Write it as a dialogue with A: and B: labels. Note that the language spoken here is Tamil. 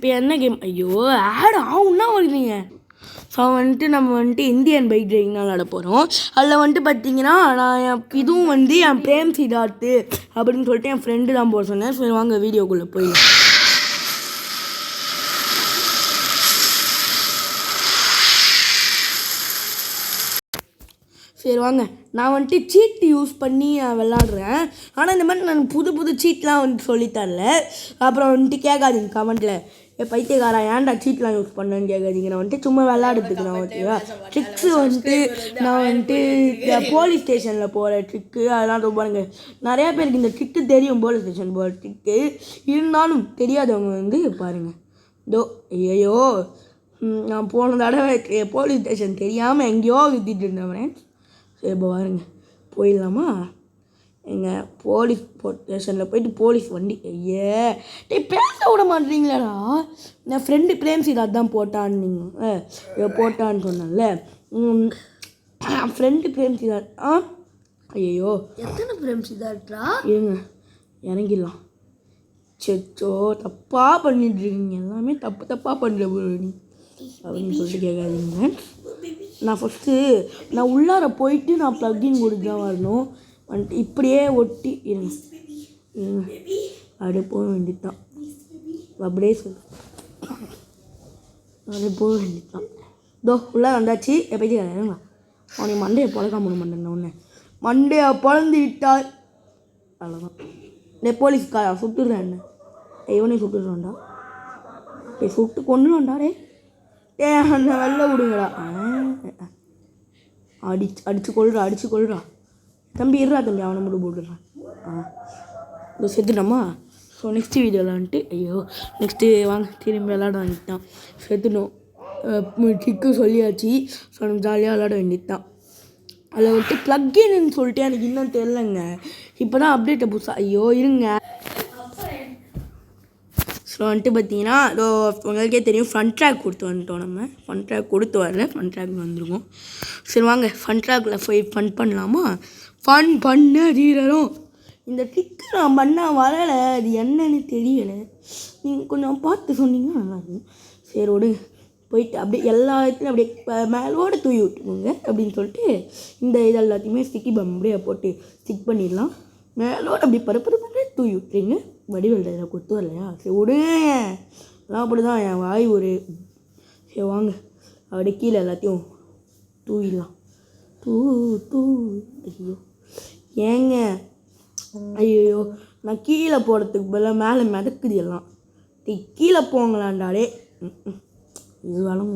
A: இப்போ என்ன கேம்? ஐயோ ஆட் ஆகுன்னா வருதுங்க. ஸோ வந்துட்டு நம்ம வந்துட்டு இந்தியன் பைக் ரைடிங் தான் விளாட போகிறோம். அதில் வந்துட்டு பார்த்தீங்கன்னா நான் இதுவும் வந்து என் பிரேம் சித்தார்த்து அப்படின்னு சொல்லிட்டு என் ஃப்ரெண்டு தான் போட சொன்னேன். சரி வாங்க வீடியோக்குள்ளே போயிடலாம். சரி வாங்க, நான் வந்துட்டு சீட்டு யூஸ் பண்ணி விளாட்றேன். ஆனால் இந்த மாதிரி நான் புது புது சீட்லாம் வந்துட்டு சொல்லித்தரல. அப்புறம் வந்துட்டு கேட்காதீங்க கமெண்ட்டில், பைத்தியக்காரா ஏன்டா சீட்லாம் யூஸ் பண்ணேன்னு கேட்காதீங்க. நான் வந்துட்டு சும்மா விளாடுறதுக்கு நான் ஓகேவா. ட்ரிக்ஸு வந்துட்டு நான் வந்துட்டு இந்த போலீஸ் ஸ்டேஷனில் போகிற ட்ரிக்கு அதெல்லாம் ரொம்ப பாருங்க. நிறையா பேருக்கு இந்த ட்ரிக்கு தெரியும், போலீஸ் ஸ்டேஷன் போகிற ட்ரிக்கு. இருந்தாலும் தெரியாதவங்க வந்து பாருங்கள். இதோ ஐயோ, நான் போன தடவை போலீஸ் ஸ்டேஷன் தெரியாமல் எங்கேயோ சுற்றிட்டு இருந்தவன். சரி இப்போ பாருங்க, போயிடலாமா? எங்கள் போலீஸ் ஸ்டேஷனில் போயிட்டு போலீஸ் வண்டி. ஐயே டே பேச விட மாட்டீங்களாடா. என் ஃப்ரெண்டு பிரேம் சித்தார்த் தான் போட்டான்னு போட்டான்னு சொன்னேன்ல. ஃப்ரெண்டு பிரேம் சித்தார்த். ஐயோ
B: எத்தனை பிரேம் சித்தார்த்தா?
A: இருங்க இறங்கிடலாம். சச்சோ தப்பாக பண்ணிட்டுருக்கீங்க, எல்லாமே தப்பாக பண்ணுற நீ அப்படின்னு சொல்லிட்டு கேட்காதீங்க. நான் ஃபஸ்ட்டு நான் உள்ளார போயிட்டு நான் ப்ளக்கிங் கொடுத்து தான் வரணும். வந்துட்டு இப்படியே ஒட்டி இருங்க அப்படியே போக வேண்டியதுதான். அப்படியே அப்படியே போக வேண்டியதுதான். இதோ உள்ளே வந்தாச்சு. எப்போச்சு கேட்குறேங்களா? அவனை மண்டையை பழக்காம மாட்டேன். ஒன்று மண்டையை பழந்து விட்டால் அவ்வளோதான். டே போலீஸ்காரா சுட்டுடுறேன், என்ன இவனே சுட்டுடுறான்டா. டே சுட்டு கொண்டுடான்டா. டே அந்த வெளில விடுங்கடா. அடிச்சு கொள்றா தம்பி. இருறா தம்பி, அவனை மட்டும் போட்டுடுறான். இதோ செத்துட்டோமா? ஸோ நெக்ஸ்ட் வீடியோவில் வந்துட்டு ஐயோ நெக்ஸ்ட்டு வாங்க திரும்பி விளாட வேண்டியது தான். செத்துட்டோம், ட்ரிக்கு சொல்லியாச்சு. ஸோ நம்ம ஜாலியாக விளாட வேண்டியது தான். அதில் வந்துட்டு ப்ளக்கின்னு சொல்லிட்டு எனக்கு இன்னும் தெரிலங்க. இப்போ தான் அப்டேட்டை புதுசாக. ஐயோ இருங்க. ஸோ வந்துட்டு பார்த்தீங்கன்னா இதோ உங்களுக்கே தெரியும், ஃப்ரண்ட் ட்ராக் கொடுத்து வந்துட்டோம். நம்ம ஃப்ரண்ட் ட்ராக் கொடுத்து வரல, ஃப்ரண்ட் ட்ராக் வந்துருக்கோம். சரி வாங்க ஃப்ரண்ட் ட்ராக்கில் போய் ஃபன் பண்ணலாமா? ஃபன் பண்ண தீரரும். இந்த ட்ரிக்கு நான் பண்ணால் வரலை, அது என்னன்னு தெரியலை. நீங்கள் கொஞ்சம் பார்த்து சொன்னீங்கன்னா நல்லாயிருக்கும். சரி விடுங்க, போயிட்டு அப்படியே எல்லா இடத்துலையும் அப்படியே மேலோடு தூவி விட்டுக்கோங்க அப்படின்னு சொல்லிட்டு இந்த இது எல்லாத்தையுமே ஸ்டிக்கி பம் அப்படியே போட்டு ஸ்டிக் பண்ணிடலாம். மேலோடு அப்படி பரப்பரப்பே தூவி விட்டுறீங்க. வடிவேல் இதில் கொடுத்து வரலையா? சரி விடுங்க, அதான் அப்படி தான் என் வாய் ஒரு. சரி வாங்க அப்படியே கீழே எல்லாத்தையும் தூவிடலாம். தூ ஐயோ ஏங்க, ஐயோ நான் கீழே போகிறதுக்கு பதிலாக மேலே மிதக்குது எல்லாம். கீழே போங்களாண்டாடே. இது வளங்க